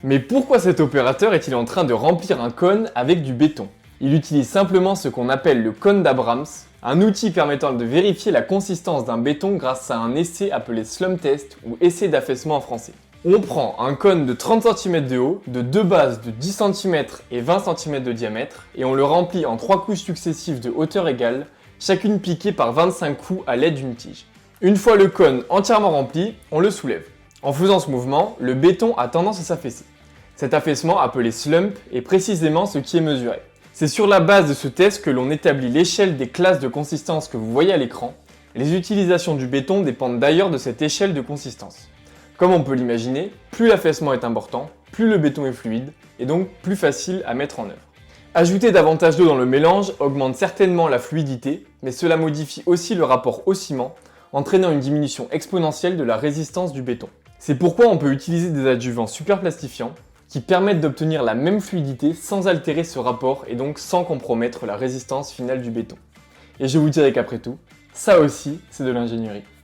Mais pourquoi cet opérateur est-il en train de remplir un cône avec du béton? Il utilise simplement ce qu'on appelle le cône d'Abrams, un outil permettant de vérifier la consistance d'un béton grâce à un essai appelé slump test ou essai d'affaissement en français. On prend un cône de 30 cm de haut, de deux bases de 10 cm et 20 cm de diamètre, et on le remplit en 3 couches successives de hauteur égale, chacune piquée par 25 coups à l'aide d'une tige. Une fois le cône entièrement rempli, on le soulève. En faisant ce mouvement, le béton a tendance à s'affaisser. Cet affaissement, appelé slump, est précisément ce qui est mesuré. C'est sur la base de ce test que l'on établit l'échelle des classes de consistance que vous voyez à l'écran. Les utilisations du béton dépendent d'ailleurs de cette échelle de consistance. Comme on peut l'imaginer, plus l'affaissement est important, plus le béton est fluide, et donc plus facile à mettre en œuvre. Ajouter davantage d'eau dans le mélange augmente certainement la fluidité, mais cela modifie aussi le rapport au ciment, entraînant une diminution exponentielle de la résistance du béton. C'est pourquoi on peut utiliser des adjuvants superplastifiants qui permettent d'obtenir la même fluidité sans altérer ce rapport et donc sans compromettre la résistance finale du béton. Et je vous dirais qu'après tout, ça aussi, c'est de l'ingénierie.